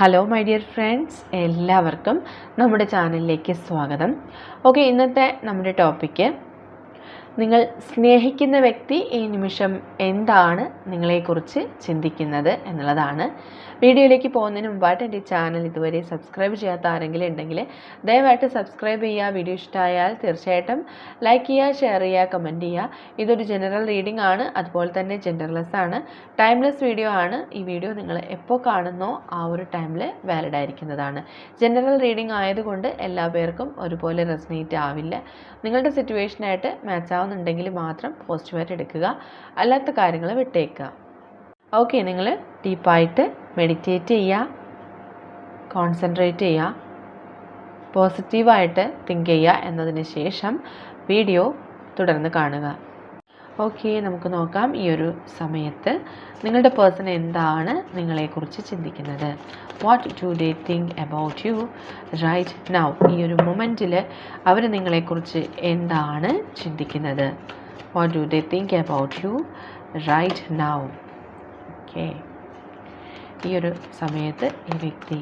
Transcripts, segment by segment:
Hello my dear friends, എല്ലാവർക്കും നമ്മുടെ ചാനലിലേക്ക് സ്വാഗതം. ഓക്കെ, ഇന്നത്തെ നമ്മുടെ ടോപ്പിക്ക് നിങ്ങൾ സ്നേഹിക്കുന്ന വ്യക്തി ഈ നിമിഷം എന്താണ് നിങ്ങളെക്കുറിച്ച് ചിന്തിക്കുന്നത് എന്നുള്ളതാണ്. വീഡിയോയിലേക്ക് പോകുന്നതിന് മുമ്പായിട്ട് എൻ്റെ ചാനൽ ഇതുവരെ സബ്സ്ക്രൈബ് ചെയ്യാത്ത ആരെങ്കിലും ഉണ്ടെങ്കിൽ ദയവായിട്ട് സബ്സ്ക്രൈബ് ചെയ്യുക. വീഡിയോ ഇഷ്ടമായാൽ തീർച്ചയായിട്ടും ലൈക്ക് ചെയ്യുക, ഷെയർ ചെയ്യുക, കമൻറ്റ് ചെയ്യുക. ഇതൊരു ജനറൽ റീഡിംഗ് ആണ്, അതുപോലെ തന്നെ ജെൻഡർലെസ് ആണ്, ടൈംലെസ് വീഡിയോ ആണ്. ഈ വീഡിയോ നിങ്ങൾ എപ്പോൾ കാണുന്നോ ആ ഒരു ടൈമിൽ വാലിഡ് ആയിരിക്കുന്നതാണ്. ജനറൽ റീഡിംഗ് ആയതുകൊണ്ട് എല്ലാ പേർക്കും ഒരുപോലെ റെസനേറ്റ് ആവില്ല. നിങ്ങളുടെ സിറ്റുവേഷനായിട്ട് മാച്ച് ആവുന്നുണ്ടെങ്കിൽ മാത്രം പോസിറ്റീവായിട്ട് എടുക്കുക, അല്ലാത്ത കാര്യങ്ങൾ വിട്ടേക്കുക. ഓക്കെ, നിങ്ങൾ ഡീപ്പായിട്ട് മെഡിറ്റേറ്റ് ചെയ്യുക, കോൺസെൻട്രേറ്റ് ചെയ്യുക, പോസിറ്റീവായിട്ട് തിങ്ക് ചെയ്യുക. എന്നതിന് ശേഷം വീഡിയോ തുടർന്ന് കാണുക. ഓക്കെ, നമുക്ക് നോക്കാം ഈ ഒരു സമയത്ത് നിങ്ങളുടെ പേഴ്സൺ എന്താണ് നിങ്ങളെക്കുറിച്ച് ചിന്തിക്കുന്നത്. What do they think about you right now? ഈ ഒരു മൊമെൻറ്റിൽ അവർ നിങ്ങളെക്കുറിച്ച് എന്താണ് ചിന്തിക്കുന്നത്? What do they think about you right now? Okay, ഈ ഒരു സമയത്ത് ഈ വ്യക്തി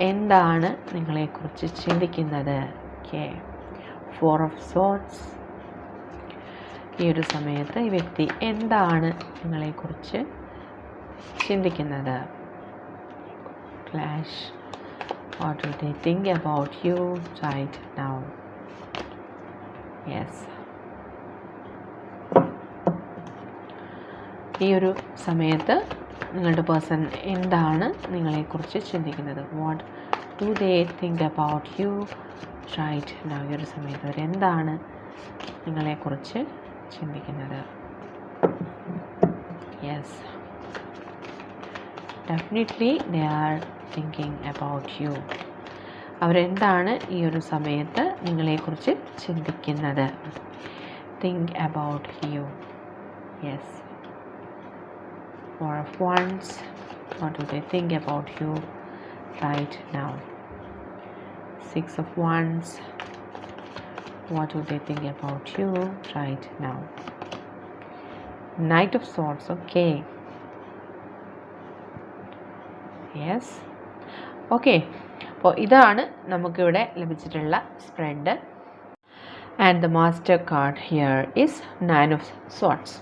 എന്താണ് നിങ്ങളെക്കുറിച്ച് ചിന്തിക്കുന്നത്? Okay, 4 of Swords. ഈ ഒരു സമയത്ത് ഈ വ്യക്തി എന്താണ് നിങ്ങളെക്കുറിച്ച് ചിന്തിക്കുന്നത്? Clash. What do they think about you right now? Yes. ഈ ഒരു സമയത്ത് നിങ്ങളുടെ പേഴ്സൺ എന്താണ് നിങ്ങളെക്കുറിച്ച് ചിന്തിക്കുന്നത്? What do they think about you right now? ഈ ഒരു സമയത്ത് അവരെന്താണ് നിങ്ങളെക്കുറിച്ച് ചിന്തിക്കുന്നത്? Yes, definitely they are thinking about you. അവരെന്താണ് ഈ ഒരു സമയത്ത് നിങ്ങളെക്കുറിച്ച് ചിന്തിക്കുന്നത്? Think about you. Yes, 4 of Wands. What do they think about you right now? 6 of Wands. What do they think about you right now? Knight of Swords. Okay. Yes. Okay. അപ്പോൾ ഇതാണ് നമുക്കിവിടെ ലഭിച്ചിട്ടുള്ള spread. And the master card here is 9 of Swords.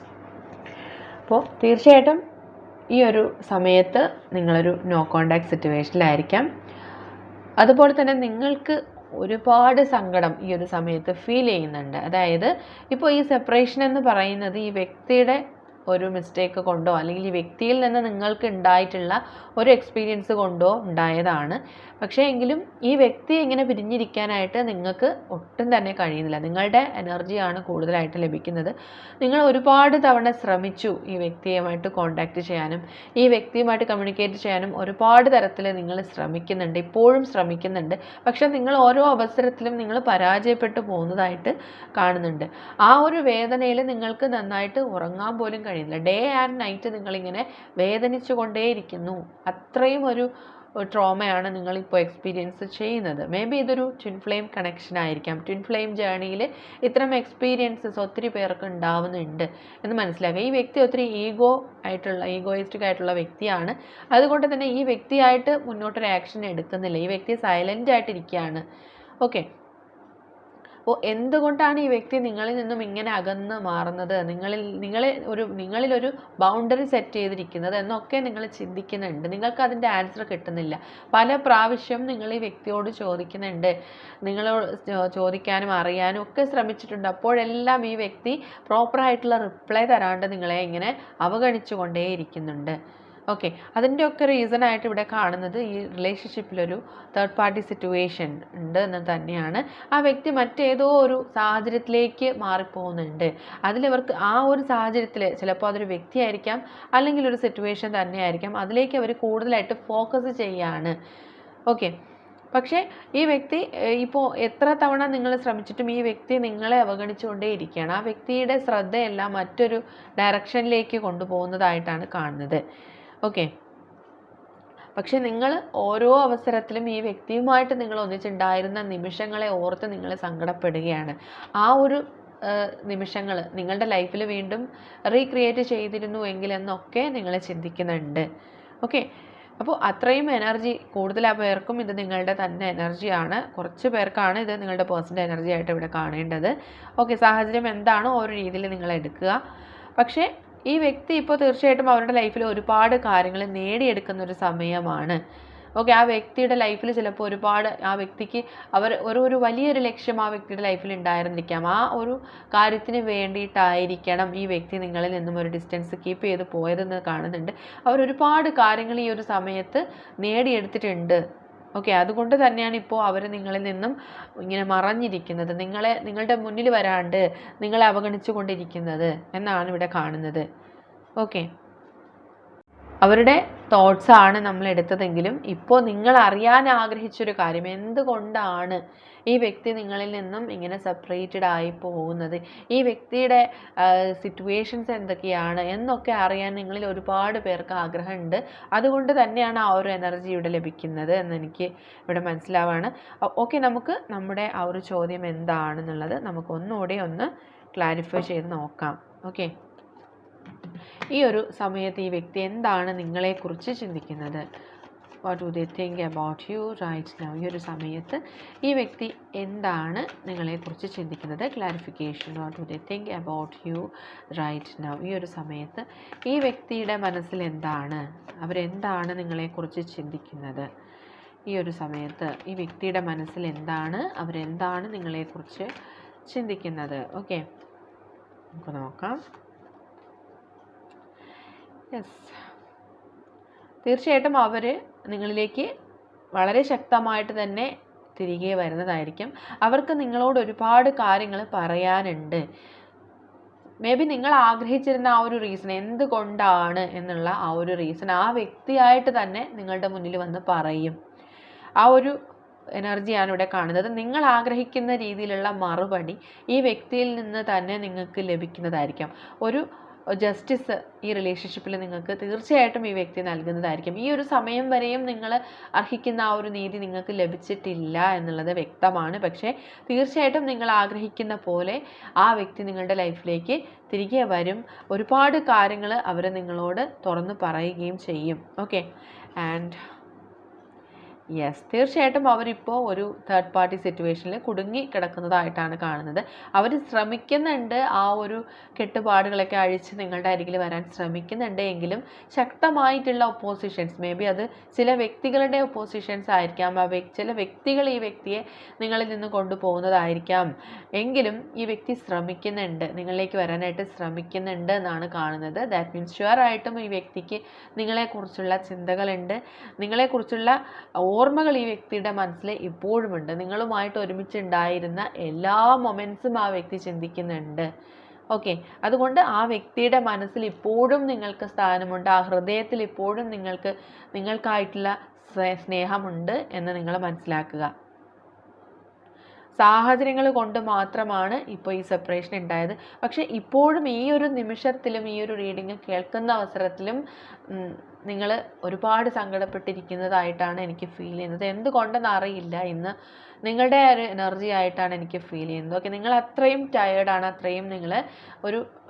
അപ്പോൾ തീർച്ചയായിട്ടും ഈ ഒരു സമയത്ത് നിങ്ങളൊരു നോ കോണ്ടാക്ട് സിറ്റുവേഷനിലായിരിക്കാം. അതുപോലെ തന്നെ നിങ്ങൾക്ക് ഒരുപാട് സങ്കടം ഈ ഒരു സമയത്ത് ഫീൽ ചെയ്യുന്നുണ്ട്. അതായത് ഇപ്പോൾ ഈ സെപ്പറേഷൻ എന്ന് പറയുന്നത് ഈ വ്യക്തിയുടെ ഒരു മിസ്റ്റേക്ക് കൊണ്ടോ അല്ലെങ്കിൽ ഈ വ്യക്തിയിൽ നിന്ന് നിങ്ങൾക്ക് ഉണ്ടായിട്ടുള്ള ഒരു എക്സ്പീരിയൻസ് കൊണ്ടോ ഉണ്ടായതാണ്. പക്ഷേ എങ്കിലും ഈ വ്യക്തി ഇങ്ങനെ പിരിഞ്ഞിരിക്കാനായിട്ട് നിങ്ങൾക്ക് ഒട്ടും തന്നെ കഴിയുന്നില്ല. നിങ്ങളുടെ എനർജിയാണ് കൂടുതലായിട്ട് ലഭിക്കുന്നത്. നിങ്ങൾ ഒരുപാട് തവണ ശ്രമിച്ചു ഈ വ്യക്തിയുമായിട്ട് കോണ്ടാക്റ്റ് ചെയ്യാനും ഈ വ്യക്തിയുമായിട്ട് കമ്മ്യൂണിക്കേറ്റ് ചെയ്യാനും ഒരുപാട് തരത്തിൽ നിങ്ങൾ ശ്രമിക്കുന്നുണ്ട്, ഇപ്പോഴും ശ്രമിക്കുന്നുണ്ട്. പക്ഷേ നിങ്ങൾ ഓരോ അവസരത്തിലും നിങ്ങൾ പരാജയപ്പെട്ടു പോകുന്നതായിട്ട് കാണുന്നുണ്ട്. ആ ഒരു വേദനയിൽ നിങ്ങൾക്ക് നന്നായിട്ട് ഉറങ്ങാൻ പോലും കഴിയുന്നില്ല. ഡേ ആൻഡ് നൈറ്റ് നിങ്ങളിങ്ങനെ വേദനിച്ചു കൊണ്ടേയിരിക്കുന്നു. അത്രയും ഒരു ട്രോമയാണ് നിങ്ങളിപ്പോൾ എക്സ്പീരിയൻസ് ചെയ്യുന്നത്. മേ ബി ഇതൊരു ട്വിൻ ഫ്ലെയിം കണക്ഷൻ ആയിരിക്കാം. ട്വിൻ ഫ്ലെയിം ജേണിയിൽ ഇത്തരം എക്സ്പീരിയൻസസ് ഒത്തിരി പേർക്ക് ഉണ്ടാവുന്നുണ്ട് എന്ന് മനസ്സിലാക്കുക. ഈ വ്യക്തി ഒത്തിരി ഈഗോയിസ്റ്റിക് ആയിട്ടുള്ള വ്യക്തിയാണ്. അതുകൊണ്ട് തന്നെ ഈ വ്യക്തിയായിട്ട് മുന്നോട്ടൊരു ആക്ഷൻ എടുക്കുന്നില്ല. ഈ വ്യക്തി സൈലൻ്റ് ആയിട്ടിരിക്കുകയാണ്. ഓക്കെ, അപ്പോൾ എന്തുകൊണ്ടാണ് ഈ വ്യക്തി നിങ്ങളിൽ നിന്നും ഇങ്ങനെ അകന്ന് മാറുന്നത്, നിങ്ങളിലൊരു ബൗണ്ടറി സെറ്റ് ചെയ്തിരിക്കുന്നത് എന്നൊക്കെ നിങ്ങൾ ചിന്തിക്കുന്നുണ്ട്. നിങ്ങൾക്ക് അതിൻ്റെ ആൻസർ കിട്ടുന്നില്ല. പല പ്രാവശ്യം നിങ്ങൾ ഈ വ്യക്തിയോട് ചോദിക്കുന്നുണ്ട്, നിങ്ങളോട് ചോദിക്കാനും അറിയാനും ഒക്കെ ശ്രമിച്ചിട്ടുണ്ട്. അപ്പോഴെല്ലാം ഈ വ്യക്തി പ്രോപ്പറായിട്ടുള്ള റിപ്ലൈ തരാണ്ട് നിങ്ങളെ ഇങ്ങനെ അവഗണിച്ചു കൊണ്ടേയിരിക്കുന്നുണ്ട്. ഓക്കെ, അതിൻ്റെയൊക്കെ റീസണായിട്ട് ഇവിടെ കാണുന്നത് ഈ റിലേഷൻഷിപ്പിലൊരു തേർഡ് പാർട്ടി സിറ്റുവേഷൻ ഉണ്ട് എന്ന് തന്നെയാണ്. ആ വ്യക്തി മറ്റേതോ ഒരു സാഹചര്യത്തിലേക്ക് മാറിപ്പോകുന്നുണ്ട്. അതിലവർക്ക് ആ ഒരു സാഹചര്യത്തിൽ ചിലപ്പോൾ അതൊരു വ്യക്തിയായിരിക്കാം, അല്ലെങ്കിൽ ഒരു സിറ്റുവേഷൻ തന്നെയായിരിക്കാം. അതിലേക്ക് അവർ കൂടുതലായിട്ട് ഫോക്കസ് ചെയ്യുകയാണ്. ഓക്കെ, പക്ഷേ ഈ വ്യക്തി ഇപ്പോൾ എത്ര തവണ നിങ്ങൾ ശ്രമിച്ചിട്ടും ഈ വ്യക്തി നിങ്ങളെ അവഗണിച്ചുകൊണ്ടേ ഇരിക്കുകയാണ്. ആ വ്യക്തിയുടെ ശ്രദ്ധയെല്ലാം മറ്റൊരു ഡയറക്ഷനിലേക്ക് കൊണ്ടുപോകുന്നതായിട്ടാണ് കാണുന്നത്. ഓക്കെ, പക്ഷെ നിങ്ങൾ ഓരോ അവസരത്തിലും ഈ വ്യക്തിയുമായിട്ട് നിങ്ങൾ ഒന്നിച്ചുണ്ടായിരുന്ന നിമിഷങ്ങളെ ഓർത്ത് നിങ്ങൾ സങ്കടപ്പെടുകയാണ്. ആ ഒരു നിമിഷങ്ങൾ നിങ്ങളുടെ ലൈഫിൽ വീണ്ടും റീക്രിയേറ്റ് ചെയ്തിരുന്നു എങ്കിൽ എന്നൊക്കെ നിങ്ങൾ ചിന്തിക്കുന്നുണ്ട്. ഓക്കെ, അപ്പോൾ അത്രയും എനർജി കൂടുതൽ പേർക്കും ഇത് നിങ്ങളുടെ തന്നെ എനർജിയാണ്. കുറച്ച് പേർക്കാണ് ഇത് നിങ്ങളുടെ പേഴ്സണൽ എനർജി ആയിട്ട് ഇവിടെ കാണേണ്ടത്. ഓക്കെ, സാഹചര്യം എന്താണോ ഒരു രീതിയിൽ നിങ്ങൾ എടുക്കുക. പക്ഷേ ഈ വ്യക്തി ഇപ്പോൾ തീർച്ചയായിട്ടും അവരുടെ ലൈഫിൽ ഒരുപാട് കാര്യങ്ങൾ നേടിയെടുക്കുന്ന ഒരു സമയമാണ്. ഓക്കെ, ആ വ്യക്തിയുടെ ലൈഫിൽ ചിലപ്പോൾ ഒരുപാട് ആ വ്യക്തിക്ക് ഒരു വലിയൊരു ലക്ഷ്യം ആ വ്യക്തിയുടെ ലൈഫിൽ ഉണ്ടായിരുന്നിരിക്കാം. ആ ഒരു കാര്യത്തിന് വേണ്ടിയിട്ടായിരിക്കണം ഈ വ്യക്തി നിങ്ങളിൽ നിന്നും ഒരു ഡിസ്റ്റൻസ് കീപ്പ് ചെയ്ത് പോയതെന്ന് കാണുന്നുണ്ട്. അവരൊരുപാട് കാര്യങ്ങൾ ഈ ഒരു സമയത്ത് നേടിയെടുത്തിട്ടുണ്ട്. ഓക്കെ, അതുകൊണ്ട് തന്നെയാണ് ഇപ്പോൾ അവർ നിങ്ങളിൽ നിന്നും ഇങ്ങനെ മറഞ്ഞിരിക്കുന്നത്, നിങ്ങളുടെ മുന്നിൽ വരാണ്ട് നിങ്ങളെ അവഗണിച്ചു കൊണ്ടിരിക്കുന്നത് എന്നാണ് ഇവിടെ കാണുന്നത്. ഓക്കെ, അവരുടെ തോട്ട്സ് ആണ് നമ്മൾ എടുത്തതെങ്കിലും ഇപ്പോൾ നിങ്ങൾ അറിയാൻ ആഗ്രഹിച്ചൊരു കാര്യം, എന്തുകൊണ്ടാണ് ഈ വ്യക്തി നിങ്ങളിൽ നിന്നും ഇങ്ങനെ സെപ്പറേറ്റഡ് ആയി പോകുന്നത്, ഈ വ്യക്തിയുടെ സിറ്റുവേഷൻസ് എന്തൊക്കെയാണ് എന്നൊക്കെ അറിയാൻ നിങ്ങളിൽ ഒരുപാട് പേർക്ക് ആഗ്രഹമുണ്ട്. അതുകൊണ്ട് തന്നെയാണ് ആ ഒരു എനർജി ഇവിടെ ലഭിക്കുന്നത് എന്നെനിക്ക് ഇവിടെ മനസ്സിലാവാണ്. ഓക്കെ, നമുക്ക് നമ്മുടെ ആ ഒരു ചോദ്യം എന്താണെന്നുള്ളത് നമുക്ക് ഒന്നുകൂടി ഒന്ന് ക്ലാരിഫൈ ചെയ്ത് നോക്കാം. ഓക്കെ, ഈ ഒരു സമയത്ത് ഈ വ്യക്തി എന്താണ് നിങ്ങളെക്കുറിച്ച് ചിന്തിക്കുന്നത്? What do they think about you right now? ഈ ഒരു സമയത്ത് ഈ വ്യക്തി എന്താണ് നിങ്ങളെക്കുറിച്ച് ചിന്തിക്കുന്നത്? Clarification. What do they think about you right now? ഈ ഒരു സമയത്ത് ഈ വ്യക്തിയുടെ മനസ്സിൽ എന്താണ്, അവരെന്താണ് നിങ്ങളെക്കുറിച്ച് ചിന്തിക്കുന്നത്? ഈ ഒരു സമയത്ത് ഈ വ്യക്തിയുടെ മനസ്സിൽ എന്താണ്, അവരെന്താണ് നിങ്ങളെക്കുറിച്ച് ചിന്തിക്കുന്നത്? ഓക്കെ, നമുക്ക് നോക്കാം. യെസ്, തീർച്ചയായിട്ടും അവർ നിങ്ങളിലേക്ക് വളരെ ശക്തമായിട്ട് തന്നെ തിരികെ വരുന്നതായിരിക്കും. അവർക്ക് നിങ്ങളോട് ഒരുപാട് കാര്യങ്ങൾ പറയാനുണ്ട്. മേ ബി നിങ്ങൾ ആഗ്രഹിച്ചിരുന്ന ആ ഒരു റീസൺ എന്തുകൊണ്ടാണ് എന്നുള്ള ആ ഒരു റീസൺ ആ വ്യക്തിയായിട്ട് തന്നെ നിങ്ങളുടെ മുന്നിൽ വന്ന് പറയും. ആ ഒരു എനർജിയാണ് ഇവിടെ കാണുന്നത്. നിങ്ങൾ ആഗ്രഹിക്കുന്ന രീതിയിലുള്ള മറുപടി ഈ വ്യക്തിയിൽ നിന്ന് തന്നെ നിങ്ങൾക്ക് ലഭിക്കുന്നതായിരിക്കും. ഒരു ജസ്റ്റിസ് ഈ റിലേഷൻഷിപ്പിൽ നിങ്ങൾക്ക് തീർച്ചയായിട്ടും ഈ വ്യക്തി നൽകുന്നതായിരിക്കും. ഈ ഒരു സമയം വരെയും നിങ്ങൾ അർഹിക്കുന്ന ആ ഒരു നീതി നിങ്ങൾക്ക് ലഭിച്ചിട്ടില്ല എന്നുള്ളത് വ്യക്തമാണ്. പക്ഷേ തീർച്ചയായിട്ടും നിങ്ങൾ ആഗ്രഹിക്കുന്ന പോലെ ആ വ്യക്തി നിങ്ങളുടെ ലൈഫിലേക്ക് തിരികെ വരും. ഒരുപാട് കാര്യങ്ങൾ അവർ നിങ്ങളോട് തുറന്നു പറയുകയും ചെയ്യും. ഓക്കെ, ആൻഡ് യെസ്, തീർച്ചയായിട്ടും അവരിപ്പോൾ ഒരു തേർഡ് പാർട്ടി സിറ്റുവേഷനിൽ കുടുങ്ങി കിടക്കുന്നതായിട്ടാണ് കാണുന്നത്. അവർ ശ്രമിക്കുന്നുണ്ട്, ആ ഒരു കെട്ടുപാടുകളൊക്കെ അഴിച്ച് നിങ്ങളുടെ അരികിൽ വരാൻ ശ്രമിക്കുന്നുണ്ട്. എങ്കിലും ശക്തമായിട്ടുള്ള ഒപ്പോസിഷൻസ്, മേ ബി അത് ചില വ്യക്തികളുടെ ഒപ്പോസിഷൻസ് ആയിരിക്കാം, ചില വ്യക്തികൾ ഈ വ്യക്തിയെ നിങ്ങളിൽ നിന്ന് കൊണ്ടുപോകുന്നതായിരിക്കാം. എങ്കിലും ഈ വ്യക്തി ശ്രമിക്കുന്നുണ്ട്, നിങ്ങളിലേക്ക് വരാനായിട്ട് ശ്രമിക്കുന്നുണ്ട് എന്നാണ് കാണുന്നത്. ദാറ്റ് മീൻസ് ഷുവർ ആയിട്ടും ഈ വ്യക്തിക്ക് നിങ്ങളെക്കുറിച്ചുള്ള ചിന്തകളുണ്ട്, നിങ്ങളെക്കുറിച്ചുള്ള ഓർമ്മകൾ ഈ വ്യക്തിയുടെ മനസ്സിൽ ഇപ്പോഴുമുണ്ട്. നിങ്ങളുമായിട്ട് ഒരുമിച്ചുണ്ടായിരുന്ന എല്ലാ മൊമെൻറ്റ്സും ആ വ്യക്തി ചിന്തിക്കുന്നുണ്ട്. ഓക്കെ, അതുകൊണ്ട് ആ വ്യക്തിയുടെ മനസ്സിൽ ഇപ്പോഴും നിങ്ങൾക്ക് സ്ഥാനമുണ്ട്, ആ ഹൃദയത്തിൽ ഇപ്പോഴും നിങ്ങൾക്കായിട്ടുള്ള സ്നേഹമുണ്ട് എന്ന് നിങ്ങൾ മനസ്സിലാക്കുക. സാഹചര്യങ്ങൾ കൊണ്ട് മാത്രമാണ് ഇപ്പോൾ ഈ സെപ്പറേഷൻ ഉണ്ടായത്. പക്ഷേ ഇപ്പോഴും ഈ ഒരു നിമിഷത്തിലും ഈ ഒരു റീഡിങ് കേൾക്കുന്ന അവസരത്തിലും നിങ്ങൾ ഒരുപാട് സങ്കടപ്പെട്ടിരിക്കുന്നതായിട്ടാണ് എനിക്ക് ഫീൽ ചെയ്യുന്നത്. എന്തുകൊണ്ടെന്ന് അറിയില്ല, ഇന്ന് നിങ്ങളുടെ ഒരു എനർജി ആയിട്ടാണ് എനിക്ക് ഫീൽ ചെയ്യുന്നത്. ഓക്കെ, നിങ്ങൾ അത്രയും ടയേർഡാണ്, അത്രയും നിങ്ങൾ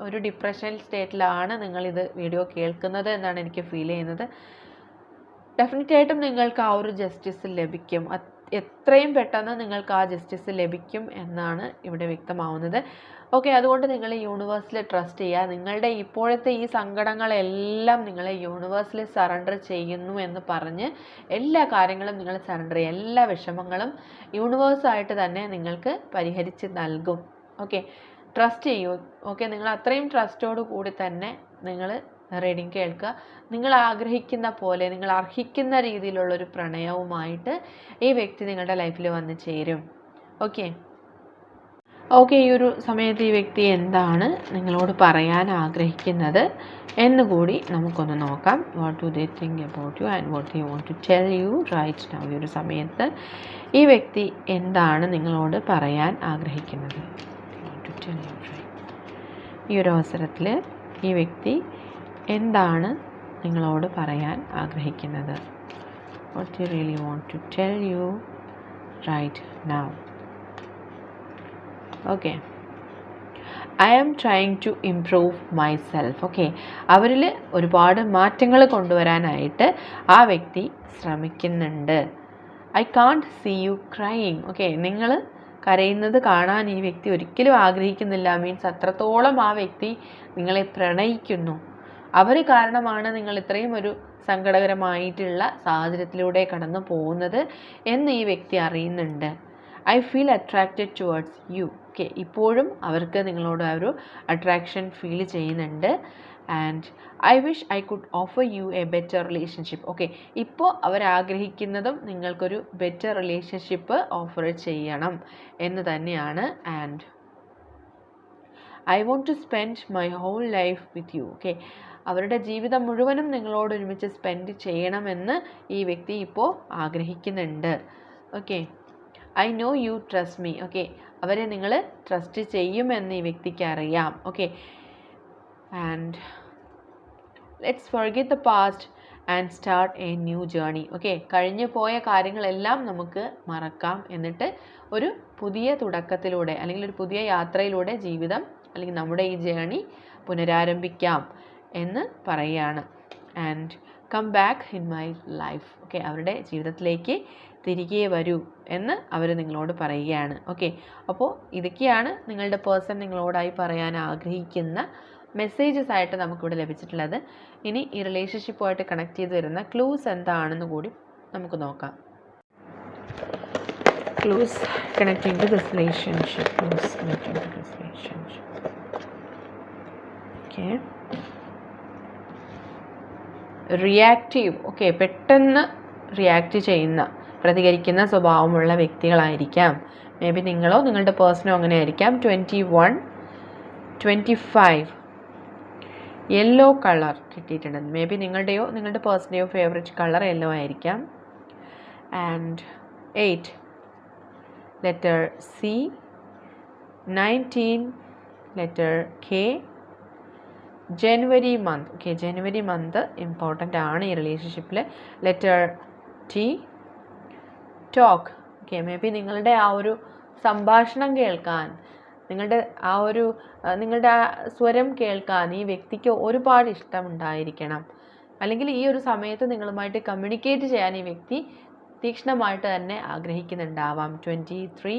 ഒരു ഡിപ്രഷൻ സ്റ്റേറ്റിലാണ് നിങ്ങളിത് വീഡിയോ കേൾക്കുന്നത് എന്നാണ് എനിക്ക് ഫീൽ ചെയ്യുന്നത്. ഡെഫിനറ്റായിട്ടും നിങ്ങൾക്ക് ആ ഒരു ജസ്റ്റിസ് ലഭിക്കും. എത്രയും പെട്ടെന്ന് നിങ്ങൾക്ക് ആ ജസ്റ്റിസ് ലഭിക്കും എന്നാണ് ഇവിടെ വ്യക്തമാവുന്നത്. ഓക്കെ, അതുകൊണ്ട് നിങ്ങൾ യൂണിവേഴ്സിൽ ട്രസ്റ്റ് ചെയ്യുക. നിങ്ങളുടെ ഇപ്പോഴത്തെ ഈ സങ്കടങ്ങളെല്ലാം നിങ്ങൾ യൂണിവേഴ്സിൽ സറണ്ടർ ചെയ്യുന്നു എന്ന് പറഞ്ഞ് എല്ലാ കാര്യങ്ങളും നിങ്ങൾ സറണ്ടർ ചെയ്യുക. എല്ലാ വിഷമങ്ങളും യൂണിവേഴ്സായിട്ട് തന്നെ നിങ്ങൾക്ക് പരിഹരിച്ച് നൽകും. ഓക്കെ, ട്രസ്റ്റ് ചെയ്യൂ. ഓക്കെ, നിങ്ങൾ അത്രയും ട്രസ്റ്റോടു കൂടി തന്നെ നിങ്ങൾ റീഡിങ് കേൾക്കുക. നിങ്ങൾ ആഗ്രഹിക്കുന്ന പോലെ, നിങ്ങൾ അർഹിക്കുന്ന രീതിയിലുള്ളൊരു പ്രണയവുമായിട്ട് ഈ വ്യക്തി നിങ്ങളുടെ ലൈഫിൽ വന്ന് ചേരും. ഓക്കെ, ഈ ഒരു സമയത്ത് ഈ വ്യക്തി എന്താണ് നിങ്ങളോട് പറയാൻ ആഗ്രഹിക്കുന്നത് എന്നുകൂടി നമുക്കൊന്ന് നോക്കാം. What do they think about you and what they want to tell you right now? ഈ ഒരു സമയത്ത് ഈ വ്യക്തി എന്താണ് നിങ്ങളോട് പറയാൻ ആഗ്രഹിക്കുന്നത്? ഈ ഒരു അവസരത്തിൽ ഈ വ്യക്തി എന്താണ് നിങ്ങളോട് പറയാൻ ആഗ്രഹിക്കുന്നത്? What you really want to tell you right now? Okay, I am trying to improve myself. Okay, അവരിൽ ഒരുപാട് മാറ്റങ്ങൾ കൊണ്ടുവരാനായിട്ട് ആ വ്യക്തി ശ്രമിക്കുന്നുണ്ട്. I can't see you crying. Okay, നിങ്ങൾ കരയുന്നത് കാണാൻ ഈ വ്യക്തി ഒരിക്കലും ആഗ്രഹിക്കുന്നില്ല. മീൻസ് അത്രത്തോളം ആ വ്യക്തി നിങ്ങളെ പ്രണയിക്കുന്നു. അവർ കാരണമാണ് നിങ്ങൾ ഇത്രയും ഒരു സങ്കടകരമായിട്ടുള്ള സാഹചര്യത്തിലൂടെ കടന്നു പോകുന്നത് എന്ന് ഈ വ്യക്തി അറിയുന്നുണ്ട്. I feel attracted towards you. Okay, ഇപ്പോഴും അവർക്ക് നിങ്ങളോട് ആ ഒരു അട്രാക്ഷൻ ഫീൽ ചെയ്യുന്നുണ്ട്. And I wish I could offer you a better relationship. Okay, ഇപ്പോൾ അവരാഗ്രഹിക്കുന്നതും നിങ്ങൾക്കൊരു ബെറ്റർ റിലേഷൻഷിപ്പ് ഓഫർ ചെയ്യണം എന്ന് തന്നെയാണ്. And I want to spend my whole life with you. Okay, അവരുടെ ജീവിതം മുഴുവനും നിങ്ങളോട് ഒരുമിച്ച് സ്പെൻഡ് ചെയ്യണമെന്ന് ഈ വ്യക്തി ഇപ്പോൾ ആഗ്രഹിക്കുന്നുണ്ട്. Okay, I know you trust me. Okay, അവരെ നിങ്ങൾ ട്രസ്റ്റ് ചെയ്യുമെന്ന് ഈ വ്യക്തിക്ക് അറിയാം. Okay, and let's forget the past and start A new journey. Okay, കഴിഞ്ഞു പോയ കാര്യങ്ങളെല്ലാം നമുക്ക് മറക്കാം, എന്നിട്ട് ഒരു പുതിയ തുടക്കത്തിലൂടെ അല്ലെങ്കിൽ ഒരു പുതിയ യാത്രയിലൂടെ ജീവിതം അല്ലെങ്കിൽ നമ്മുടെ ഈ ജേർണി പുനരാരംഭിക്കാം എന്ന് പറയുകയാണ്. And come back in my life. Okay, അവരുടെ ജീവിതത്തിലേക്ക് തിരികെ വരൂ എന്ന് അവർ നിങ്ങളോട് പറയുകയാണ്. ഓക്കെ, അപ്പോൾ ഇതൊക്കെയാണ് നിങ്ങളുടെ പേഴ്സൺ നിങ്ങളോടായി പറയാൻ ആഗ്രഹിക്കുന്ന മെസ്സേജസ് ആയിട്ട് നമുക്കിവിടെ ലഭിച്ചിട്ടുള്ളത്. ഇനി ഈ റിലേഷൻഷിപ്പുമായിട്ട് കണക്ട് ചെയ്ത് വരുന്ന ക്ലൂസ് എന്താണെന്ന് കൂടി നമുക്ക് നോക്കാം. Clues connecting to this relationship. Clues connecting to this relationship. Okay, reactive. Okay, പെട്ടെന്ന് റിയാക്റ്റ് ചെയ്യുന്ന പ്രതികരിക്കുന്ന സ്വഭാവമുള്ള വ്യക്തികളായിരിക്കാം. മേ ബി നിങ്ങളോ നിങ്ങളുടെ പേഴ്സണോ അങ്ങനെ ആയിരിക്കാം. 21, 25 യെല്ലോ കളർ കിട്ടിയിട്ടുണ്ട്. മേ ബി നിങ്ങളുടെയോ നിങ്ങളുടെ പേഴ്സൻ്റെയോ ഫേവറേറ്റ് കളർ യെല്ലോ ആയിരിക്കാം. And 8 letter C, 19 letter K, January month. Okay, January month important ആണ് ഈ റിലേഷൻഷിപ്പിൽ. Letter T, talk. Okay, may be നിങ്ങളുടെ ആ ഒരു സംഭാഷണം കേൾക്കാൻ, നിങ്ങളുടെ ആ സ്വരം കേൾക്കാൻ ഈ വ്യക്തിക്ക് ഒരുപാട് ഇഷ്ടമുണ്ടായിരിക്കണം. അല്ലെങ്കിൽ ഈ ഒരു സമയത്ത് നിങ്ങളുമായിട്ട് കമ്മ്യൂണിക്കേറ്റ് ചെയ്യാൻ ഈ വ്യക്തി തീക്ഷ്ണമായിട്ട് തന്നെ ആഗ്രഹിക്കുന്നുണ്ടാവാം. 23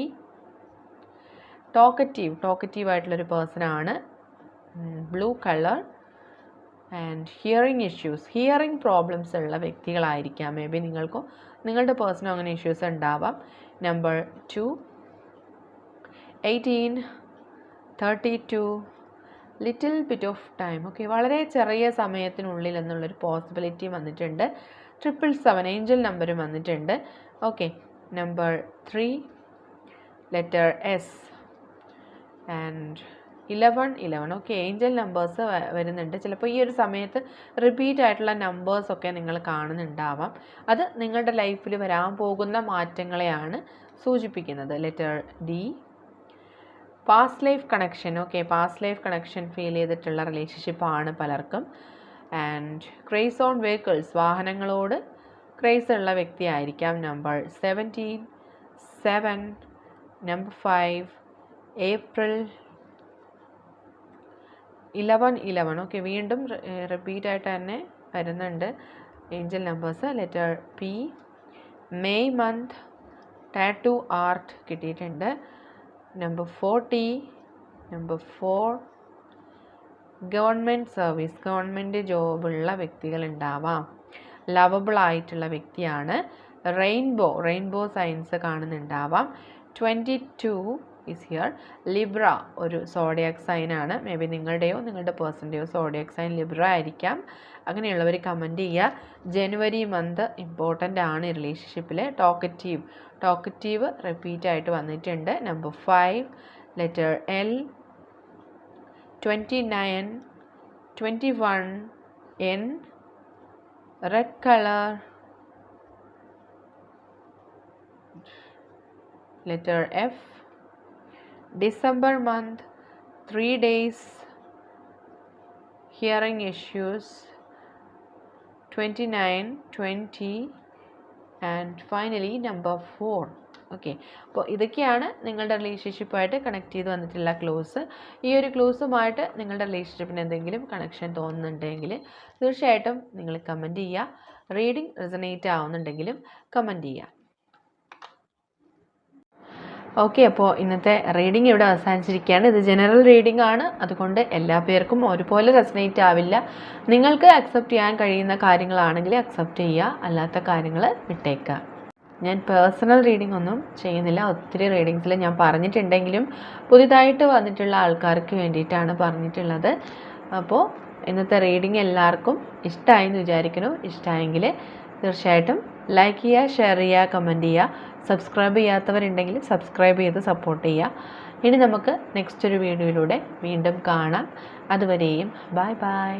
ടോക്കറ്റീവായിട്ടുള്ളൊരു പേഴ്സണാണ്. Blue colour. And hearing problems ഉള്ള വ്യക്തികളായിരിക്കാം. മേ ബി നിങ്ങൾക്കോ നിങ്ങളുടെ പേഴ്സണോ അങ്ങനെ ഇഷ്യൂസ് ഉണ്ടാവാം. Number 2, 18, 32 little bit of time. Okay, വളരെ ചെറിയ സമയത്തിനുള്ളിൽ എന്നുള്ളൊരു പോസിബിലിറ്റി വന്നിട്ടുണ്ട്. 777 ഏഞ്ചൽ നമ്പറും വന്നിട്ടുണ്ട്. Okay, number 3 letter S and 11. Okay, Angel numbers വരുന്നുണ്ട്. ചിലപ്പോൾ ഈ ഒരു സമയത്ത് റിപ്പീറ്റ് ആയിട്ടുള്ള നമ്പേഴ്സൊക്കെ നിങ്ങൾ കാണുന്നുണ്ടാവാം. അത് നിങ്ങളുടെ ലൈഫിൽ വരാൻ പോകുന്ന മാറ്റങ്ങളെയാണ് സൂചിപ്പിക്കുന്നത്. Letter D, past life connection. Okay, past life connection feel ചെയ്തിട്ടുള്ള റിലേഷൻഷിപ്പാണ് പലർക്കും. ആൻഡ് ക്രേസ് ഓൺ വെഹിക്കിൾസ്, വാഹനങ്ങളോട് ക്രേസ് ഉള്ള വ്യക്തിയായിരിക്കാം. Number 17, 7, number 5 April 11. ഓക്കെ, വീണ്ടും റിപ്പീറ്റ് ആയിട്ട് തന്നെ വരുന്നുണ്ട് angel numbers. Letter P, May month tattoo art കിട്ടിയിട്ടുണ്ട്. Number 40, number 4 government service, government ജോബുള്ള വ്യക്തികളുണ്ടാവാം. ലവബിൾ ആയിട്ടുള്ള വ്യക്തിയാണ്. റെയിൻബോ സൈൻസ് കാണുന്നുണ്ടാവാം. 22 ഈസ് ഹിയർ. ലിബ്ര ഒരു സോഡിയാക് സൈൻ ആണ്. മേ ബി നിങ്ങളുടെയോ നിങ്ങളുടെ പേഴ്സൻ്റെയോ സോഡിയാക് സൈൻ ലിബ്ര ആയിരിക്കാം. അങ്ങനെയുള്ളവർ കമൻറ്റ് ചെയ്യുക. ജനുവരി മന്ത് ഇമ്പോർട്ടൻ്റ് ആണ് ഈ റിലേഷൻഷിപ്പിൽ. ടോക്കറ്റീവ് റിപ്പീറ്റ് ആയിട്ട് വന്നിട്ടുണ്ട്. Number 5 letter L, 29, 21 N, red colour. Letter F, December month 3 days, hearing issues. 29, 20 and finally number 4. Okay, അപ്പോൾ ഇതൊക്കെയാണ് നിങ്ങളുടെ റിലേഷൻഷിപ്പായിട്ട് കണക്ട് ചെയ്ത് വന്നിട്ടുള്ള ക്ലോസ്. ഈ ഒരു ക്ലോസുമായിട്ട് നിങ്ങളുടെ റിലേഷൻഷിപ്പിന് എന്തെങ്കിലും കണക്ഷൻ തോന്നുന്നുണ്ടെങ്കിൽ തീർച്ചയായിട്ടും നിങ്ങൾ കമൻറ്റ് ചെയ്യുക. റീഡിംഗ് റെസനേറ്റ് ആവുന്നുണ്ടെങ്കിലും കമൻറ്റ് ചെയ്യുക. ഓക്കെ, അപ്പോൾ ഇന്നത്തെ റീഡിംഗ് ഇവിടെ അവസാനിച്ചിരിക്കുകയാണ്. ഇത് ജനറൽ റീഡിംഗ് ആണ്, അതുകൊണ്ട് എല്ലാ പേർക്കും ഒരുപോലെ റെസനേറ്റ് ആവില്ല. നിങ്ങൾക്ക് അക്സെപ്റ്റ് ചെയ്യാൻ കഴിയുന്ന കാര്യങ്ങളാണെങ്കിൽ അക്സെപ്റ്റ് ചെയ്യുക, അല്ലാത്ത കാര്യങ്ങൾ വിട്ടേക്കുക. ഞാൻ പേഴ്സണൽ റീഡിംഗ് ഒന്നും ചെയ്യുന്നില്ല. ഒത്തിരി റീഡിങ്സിൽ ഞാൻ പറഞ്ഞിട്ടുണ്ടെങ്കിലും പുതിയതായിട്ട് വന്നിട്ടുള്ള ആൾക്കാർക്ക് വേണ്ടിയിട്ടാണ് പറഞ്ഞിട്ടുള്ളത്. അപ്പോൾ ഇന്നത്തെ റീഡിംഗ് എല്ലാവർക്കും ഇഷ്ടമായി എന്ന് വിചാരിക്കുന്നു. ഇഷ്ടമായെങ്കിൽ തീർച്ചയായിട്ടും ലൈക്ക് ചെയ്യുക, ഷെയർ ചെയ്യുക, കമൻറ്റ് ചെയ്യുക. സബ്സ്ക്രൈബ് ചെയ്യാത്തവരുണ്ടെങ്കിൽ സബ്സ്ക്രൈബ് ചെയ്ത് സപ്പോർട്ട് ചെയ്യുക. ഇനി നമുക്ക് നെക്സ്റ്റ് ഒരു വീഡിയോയിലൂടെ വീണ്ടും കാണാം. അതുവരെയും ബൈ ബൈ.